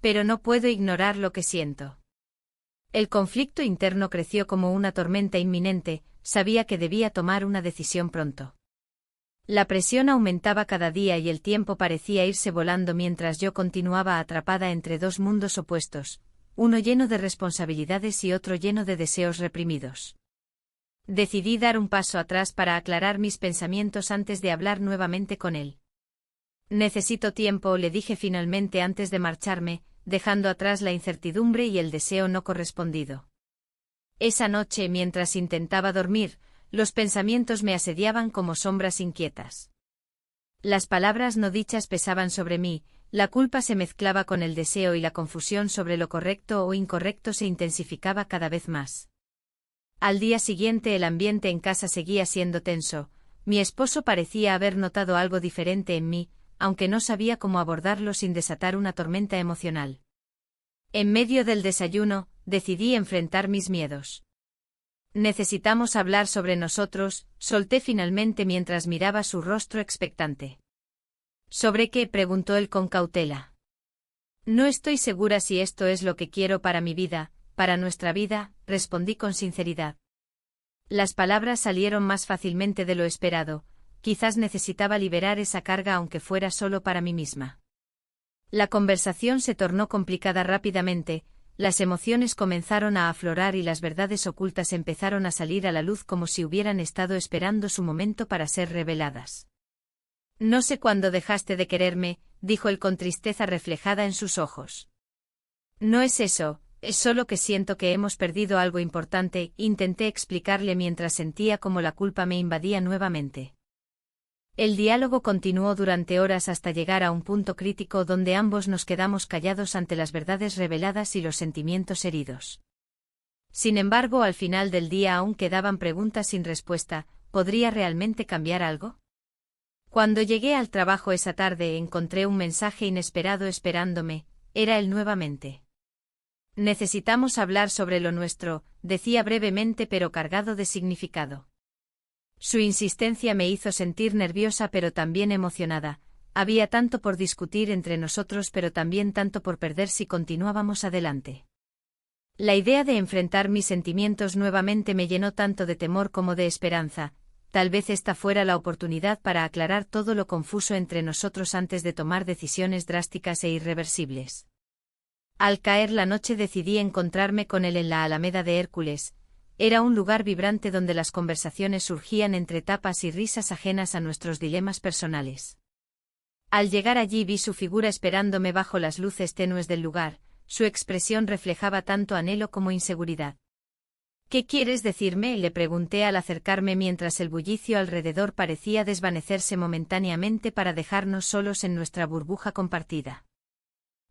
Pero no puedo ignorar lo que siento. El conflicto interno creció como una tormenta inminente, sabía que debía tomar una decisión pronto. La presión aumentaba cada día y el tiempo parecía irse volando mientras yo continuaba atrapada entre dos mundos opuestos, uno lleno de responsabilidades y otro lleno de deseos reprimidos. Decidí dar un paso atrás para aclarar mis pensamientos antes de hablar nuevamente con él. Necesito tiempo, le dije finalmente antes de marcharme, dejando atrás la incertidumbre y el deseo no correspondido. Esa noche, mientras intentaba dormir, los pensamientos me asediaban como sombras inquietas. Las palabras no dichas pesaban sobre mí, la culpa se mezclaba con el deseo y la confusión sobre lo correcto o incorrecto se intensificaba cada vez más. Al día siguiente el ambiente en casa seguía siendo tenso, mi esposo parecía haber notado algo diferente en mí, aunque no sabía cómo abordarlo sin desatar una tormenta emocional. En medio del desayuno, decidí enfrentar mis miedos. Necesitamos hablar sobre nosotros, solté finalmente mientras miraba su rostro expectante. ¿Sobre qué?, preguntó él con cautela. No estoy segura si esto es lo que quiero para mi vida, para nuestra vida, respondí con sinceridad. Las palabras salieron más fácilmente de lo esperado, quizás necesitaba liberar esa carga aunque fuera solo para mí misma. La conversación se tornó complicada rápidamente, las emociones comenzaron a aflorar y las verdades ocultas empezaron a salir a la luz como si hubieran estado esperando su momento para ser reveladas. No sé cuándo dejaste de quererme, dijo él con tristeza reflejada en sus ojos. No es eso, es solo que siento que hemos perdido algo importante, intenté explicarle mientras sentía como la culpa me invadía nuevamente. El diálogo continuó durante horas hasta llegar a un punto crítico donde ambos nos quedamos callados ante las verdades reveladas y los sentimientos heridos. Sin embargo, al final del día aún quedaban preguntas sin respuesta, ¿podría realmente cambiar algo? Cuando llegué al trabajo esa tarde encontré un mensaje inesperado esperándome, era él nuevamente. Necesitamos hablar sobre lo nuestro, decía brevemente pero cargado de significado. Su insistencia me hizo sentir nerviosa pero también emocionada, había tanto por discutir entre nosotros pero también tanto por perder si continuábamos adelante. La idea de enfrentar mis sentimientos nuevamente me llenó tanto de temor como de esperanza, tal vez esta fuera la oportunidad para aclarar todo lo confuso entre nosotros antes de tomar decisiones drásticas e irreversibles. Al caer la noche decidí encontrarme con él en la Alameda de Hércules. Era un lugar vibrante donde las conversaciones surgían entre tapas y risas ajenas a nuestros dilemas personales. Al llegar allí vi su figura esperándome bajo las luces tenues del lugar, su expresión reflejaba tanto anhelo como inseguridad. ¿Qué quieres decirme?, le pregunté al acercarme mientras el bullicio alrededor parecía desvanecerse momentáneamente para dejarnos solos en nuestra burbuja compartida.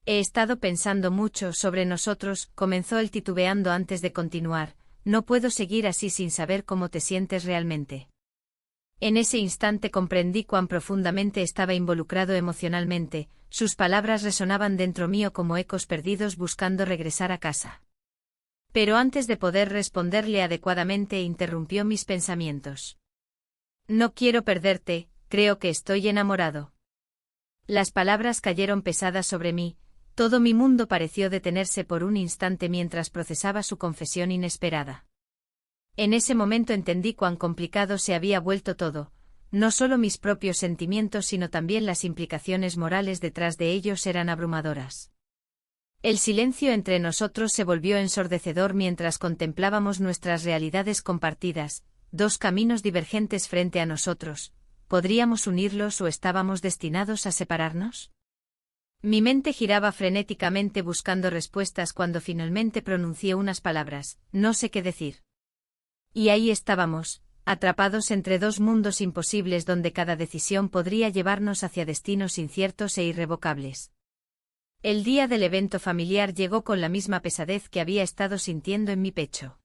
He estado pensando mucho sobre nosotros, comenzó él titubeando antes de continuar. No puedo seguir así sin saber cómo te sientes realmente. En ese instante comprendí cuán profundamente estaba involucrado emocionalmente, sus palabras resonaban dentro mío como ecos perdidos buscando regresar a casa. Pero antes de poder responderle adecuadamente interrumpió mis pensamientos. No quiero perderte, creo que estoy enamorado. Las palabras cayeron pesadas sobre mí, todo mi mundo pareció detenerse por un instante mientras procesaba su confesión inesperada. En ese momento entendí cuán complicado se había vuelto todo, no solo mis propios sentimientos sino también las implicaciones morales detrás de ellos eran abrumadoras. El silencio entre nosotros se volvió ensordecedor mientras contemplábamos nuestras realidades compartidas, dos caminos divergentes frente a nosotros, ¿podríamos unirlos o estábamos destinados a separarnos? Mi mente giraba frenéticamente buscando respuestas cuando finalmente pronuncié unas palabras, no sé qué decir. Y ahí estábamos, atrapados entre dos mundos imposibles donde cada decisión podría llevarnos hacia destinos inciertos e irrevocables. El día del evento familiar llegó con la misma pesadez que había estado sintiendo en mi pecho.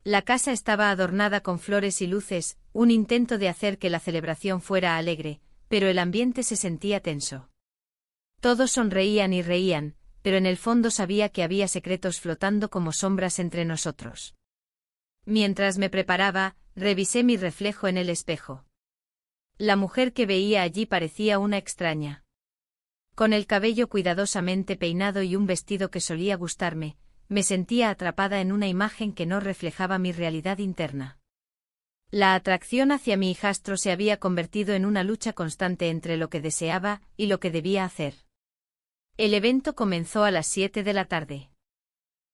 La casa estaba adornada con flores y luces, un intento de hacer que la celebración fuera alegre, pero el ambiente se sentía tenso. Todos sonreían y reían, pero en el fondo sabía que había secretos flotando como sombras entre nosotros. Mientras me preparaba, revisé mi reflejo en el espejo. La mujer que veía allí parecía una extraña. Con el cabello cuidadosamente peinado y un vestido que solía gustarme, me sentía atrapada en una imagen que no reflejaba mi realidad interna. La atracción hacia mi hijastro se había convertido en una lucha constante entre lo que deseaba y lo que debía hacer. El evento comenzó a las 7 de la tarde.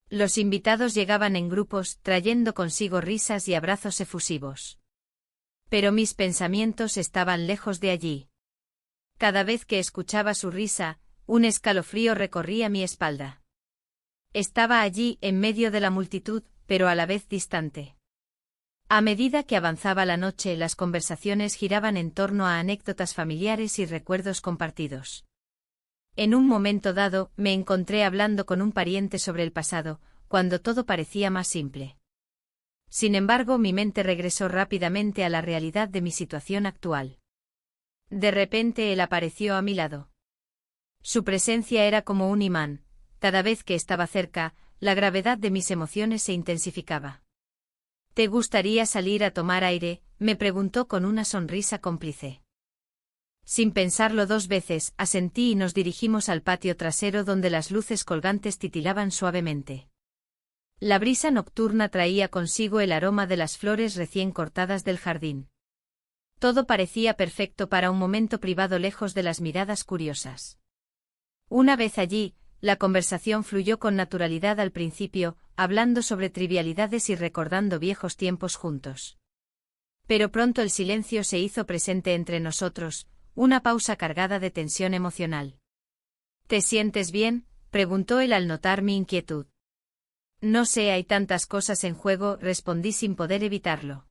Los invitados llegaban en grupos, trayendo consigo risas y abrazos efusivos. Pero mis pensamientos estaban lejos de allí. Cada vez que escuchaba su risa, un escalofrío recorría mi espalda. Estaba allí, en medio de la multitud, pero a la vez distante. A medida que avanzaba la noche, las conversaciones giraban en torno a anécdotas familiares y recuerdos compartidos. En un momento dado, me encontré hablando con un pariente sobre el pasado, cuando todo parecía más simple. Sin embargo, mi mente regresó rápidamente a la realidad de mi situación actual. De repente él apareció a mi lado. Su presencia era como un imán. Cada vez que estaba cerca, la gravedad de mis emociones se intensificaba. ¿Te gustaría salir a tomar aire?, me preguntó con una sonrisa cómplice. Sin pensarlo dos veces, asentí y nos dirigimos al patio trasero donde las luces colgantes titilaban suavemente. La brisa nocturna traía consigo el aroma de las flores recién cortadas del jardín. Todo parecía perfecto para un momento privado lejos de las miradas curiosas. Una vez allí, la conversación fluyó con naturalidad al principio, hablando sobre trivialidades y recordando viejos tiempos juntos. Pero pronto el silencio se hizo presente entre nosotros, una pausa cargada de tensión emocional. ¿Te sientes bien?, preguntó él al notar mi inquietud. No sé, hay tantas cosas en juego, respondí sin poder evitarlo.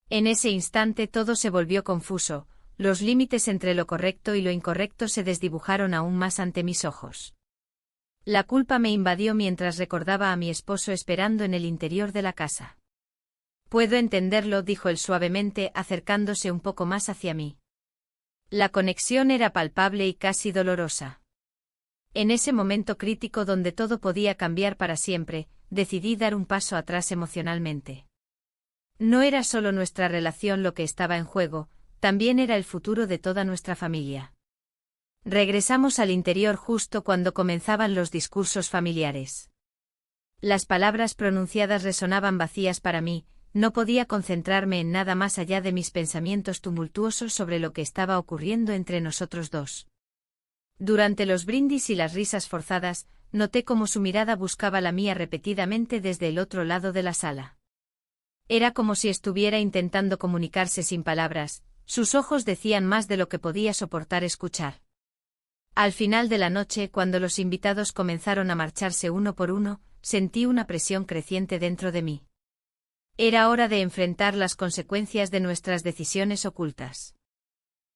En ese instante todo se volvió confuso, los límites entre lo correcto y lo incorrecto se desdibujaron aún más ante mis ojos. La culpa me invadió mientras recordaba a mi esposo esperando en el interior de la casa. Puedo entenderlo, dijo él suavemente, acercándose un poco más hacia mí. La conexión era palpable y casi dolorosa. En ese momento crítico donde todo podía cambiar para siempre, decidí dar un paso atrás emocionalmente. No era solo nuestra relación lo que estaba en juego, también era el futuro de toda nuestra familia. Regresamos al interior justo cuando comenzaban los discursos familiares. Las palabras pronunciadas resonaban vacías para mí, no podía concentrarme en nada más allá de mis pensamientos tumultuosos sobre lo que estaba ocurriendo entre nosotros dos. Durante los brindis y las risas forzadas, noté cómo su mirada buscaba la mía repetidamente desde el otro lado de la sala. Era como si estuviera intentando comunicarse sin palabras, sus ojos decían más de lo que podía soportar escuchar. Al final de la noche, cuando los invitados comenzaron a marcharse uno por uno, sentí una presión creciente dentro de mí. Era hora de enfrentar las consecuencias de nuestras decisiones ocultas.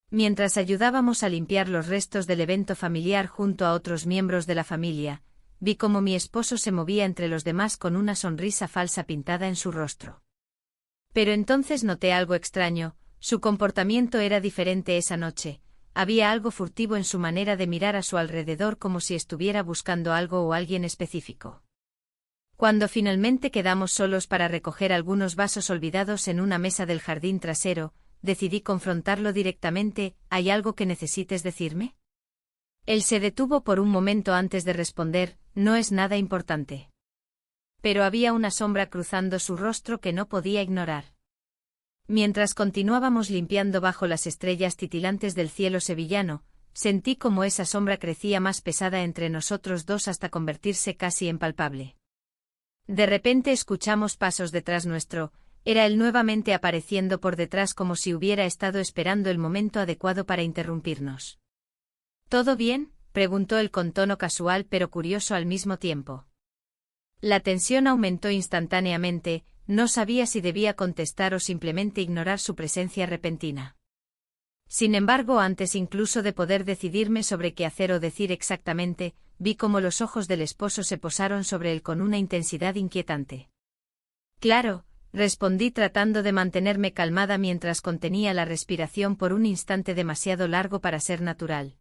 Mientras ayudábamos a limpiar los restos del evento familiar junto a otros miembros de la familia, vi cómo mi esposo se movía entre los demás con una sonrisa falsa pintada en su rostro. Pero entonces noté algo extraño, su comportamiento era diferente esa noche, había algo furtivo en su manera de mirar a su alrededor como si estuviera buscando algo o alguien específico. Cuando finalmente quedamos solos para recoger algunos vasos olvidados en una mesa del jardín trasero, decidí confrontarlo directamente. ¿Hay algo que necesites decirme? Él se detuvo por un momento antes de responder, no es nada importante. Pero había una sombra cruzando su rostro que no podía ignorar. Mientras continuábamos limpiando bajo las estrellas titilantes del cielo sevillano, sentí como esa sombra crecía más pesada entre nosotros dos hasta convertirse casi en palpable. De repente escuchamos pasos detrás nuestro, era él nuevamente apareciendo por detrás como si hubiera estado esperando el momento adecuado para interrumpirnos. ¿Todo bien?, preguntó él con tono casual pero curioso al mismo tiempo. La tensión aumentó instantáneamente, no sabía si debía contestar o simplemente ignorar su presencia repentina. Sin embargo, antes incluso de poder decidirme sobre qué hacer o decir exactamente, vi cómo los ojos del esposo se posaron sobre él con una intensidad inquietante. Claro, respondí tratando de mantenerme calmada mientras contenía la respiración por un instante demasiado largo para ser natural.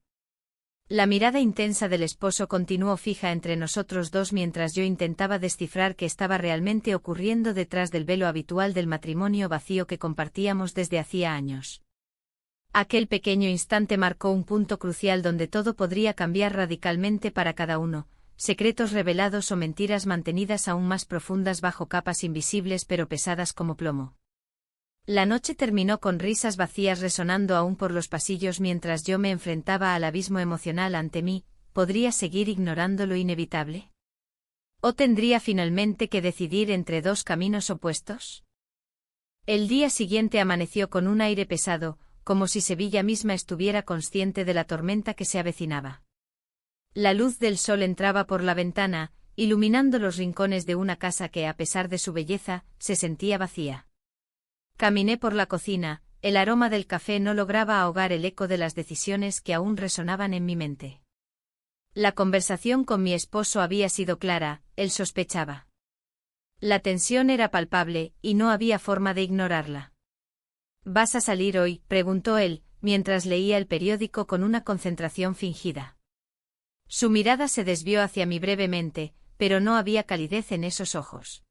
La mirada intensa del esposo continuó fija entre nosotros dos mientras yo intentaba descifrar qué estaba realmente ocurriendo detrás del velo habitual del matrimonio vacío que compartíamos desde hacía años. Aquel pequeño instante marcó un punto crucial donde todo podría cambiar radicalmente para cada uno, secretos revelados o mentiras mantenidas aún más profundas bajo capas invisibles pero pesadas como plomo. La noche terminó con risas vacías resonando aún por los pasillos mientras yo me enfrentaba al abismo emocional ante mí. ¿Podría seguir ignorando lo inevitable? ¿O tendría finalmente que decidir entre dos caminos opuestos? El día siguiente amaneció con un aire pesado, como si Sevilla misma estuviera consciente de la tormenta que se avecinaba. La luz del sol entraba por la ventana, iluminando los rincones de una casa que, a pesar de su belleza, se sentía vacía. Caminé por la cocina, el aroma del café no lograba ahogar el eco de las decisiones que aún resonaban en mi mente. La conversación con mi esposo había sido clara, él sospechaba. La tensión era palpable, y no había forma de ignorarla. ¿Vas a salir hoy?, preguntó él, mientras leía el periódico con una concentración fingida. Su mirada se desvió hacia mí brevemente, pero no había calidez en esos ojos.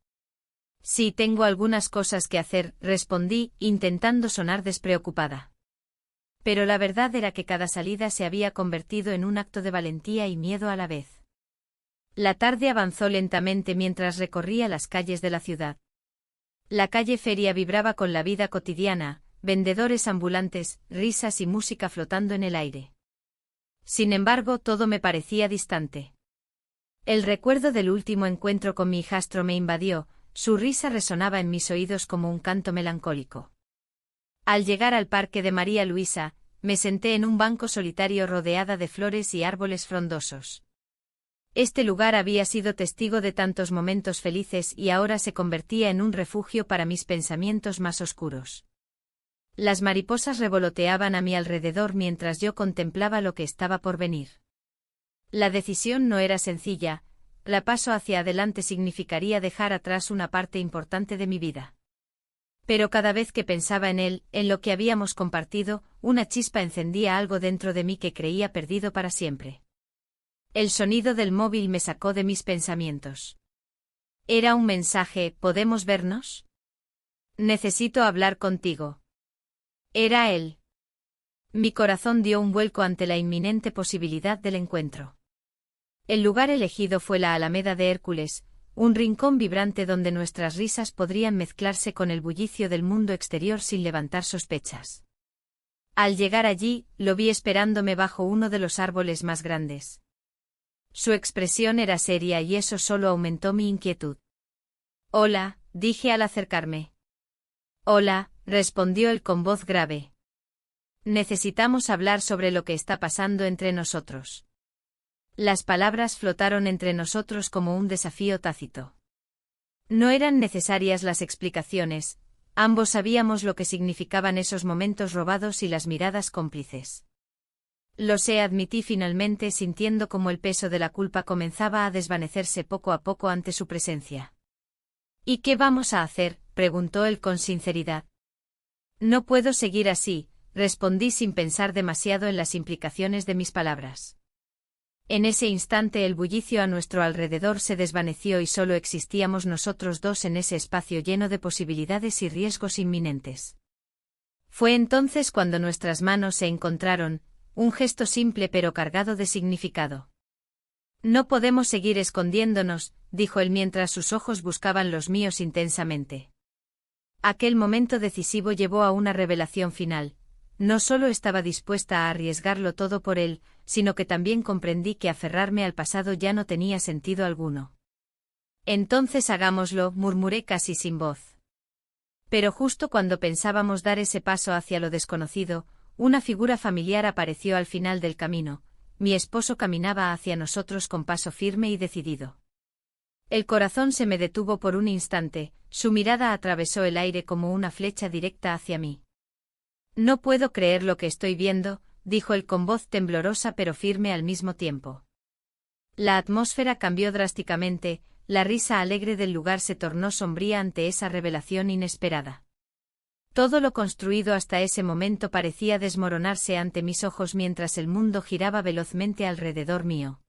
Sí, tengo algunas cosas que hacer, respondí, intentando sonar despreocupada. Pero la verdad era que cada salida se había convertido en un acto de valentía y miedo a la vez. La tarde avanzó lentamente mientras recorría las calles de la ciudad. La calle Feria vibraba con la vida cotidiana, vendedores ambulantes, risas y música flotando en el aire. Sin embargo, todo me parecía distante. El recuerdo del último encuentro con mi hijastro me invadió, su risa resonaba en mis oídos como un canto melancólico. Al llegar al parque de María Luisa, me senté en un banco solitario rodeada de flores y árboles frondosos. Este lugar había sido testigo de tantos momentos felices y ahora se convertía en un refugio para mis pensamientos más oscuros. Las mariposas revoloteaban a mi alrededor mientras yo contemplaba lo que estaba por venir. La decisión no era sencilla, el paso hacia adelante significaría dejar atrás una parte importante de mi vida. Pero cada vez que pensaba en él, en lo que habíamos compartido, una chispa encendía algo dentro de mí que creía perdido para siempre. El sonido del móvil me sacó de mis pensamientos. Era un mensaje: ¿podemos vernos? Necesito hablar contigo. Era él. Mi corazón dio un vuelco ante la inminente posibilidad del encuentro. El lugar elegido fue la Alameda de Hércules, un rincón vibrante donde nuestras risas podrían mezclarse con el bullicio del mundo exterior sin levantar sospechas. Al llegar allí, lo vi esperándome bajo uno de los árboles más grandes. Su expresión era seria y eso solo aumentó mi inquietud. «Hola», dije al acercarme. «Hola», respondió él con voz grave. «Necesitamos hablar sobre lo que está pasando entre nosotros». Las palabras flotaron entre nosotros como un desafío tácito. No eran necesarias las explicaciones, ambos sabíamos lo que significaban esos momentos robados y las miradas cómplices. Lo sé, admití finalmente, sintiendo como el peso de la culpa comenzaba a desvanecerse poco a poco ante su presencia. «¿Y qué vamos a hacer?», preguntó él con sinceridad. «No puedo seguir así», respondí sin pensar demasiado en las implicaciones de mis palabras. En ese instante el bullicio a nuestro alrededor se desvaneció y solo existíamos nosotros dos en ese espacio lleno de posibilidades y riesgos inminentes. Fue entonces cuando nuestras manos se encontraron, un gesto simple pero cargado de significado. «No podemos seguir escondiéndonos», dijo él mientras sus ojos buscaban los míos intensamente. Aquel momento decisivo llevó a una revelación final. No solo estaba dispuesta a arriesgarlo todo por él, sino que también comprendí que aferrarme al pasado ya no tenía sentido alguno. «Entonces hagámoslo», murmuré casi sin voz. Pero justo cuando pensábamos dar ese paso hacia lo desconocido, una figura familiar apareció al final del camino. Mi esposo caminaba hacia nosotros con paso firme y decidido. El corazón se me detuvo por un instante, su mirada atravesó el aire como una flecha directa hacia mí. «No puedo creer lo que estoy viendo», dijo él con voz temblorosa pero firme al mismo tiempo. La atmósfera cambió drásticamente, la risa alegre del lugar se tornó sombría ante esa revelación inesperada. Todo lo construido hasta ese momento parecía desmoronarse ante mis ojos mientras el mundo giraba velozmente alrededor mío.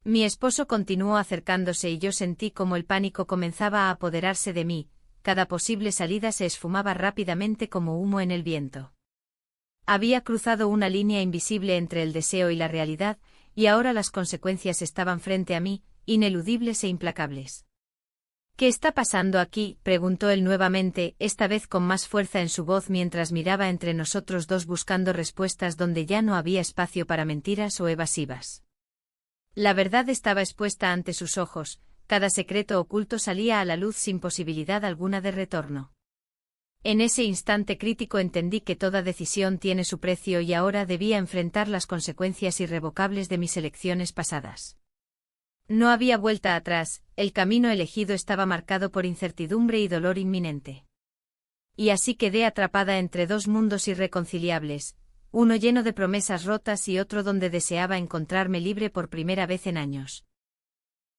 Mi esposo continuó acercándose y yo sentí como el pánico comenzaba a apoderarse de mí. Cada posible salida se esfumaba rápidamente como humo en el viento. Había cruzado una línea invisible entre el deseo y la realidad, y ahora las consecuencias estaban frente a mí, ineludibles e implacables. «¿Qué está pasando aquí?», preguntó él nuevamente, esta vez con más fuerza en su voz mientras miraba entre nosotros dos buscando respuestas donde ya no había espacio para mentiras o evasivas. La verdad estaba expuesta ante sus ojos, cada secreto oculto salía a la luz sin posibilidad alguna de retorno. En ese instante crítico entendí que toda decisión tiene su precio y ahora debía enfrentar las consecuencias irrevocables de mis elecciones pasadas. No había vuelta atrás, el camino elegido estaba marcado por incertidumbre y dolor inminente. Y así quedé atrapada entre dos mundos irreconciliables, uno lleno de promesas rotas y otro donde deseaba encontrarme libre por primera vez en años.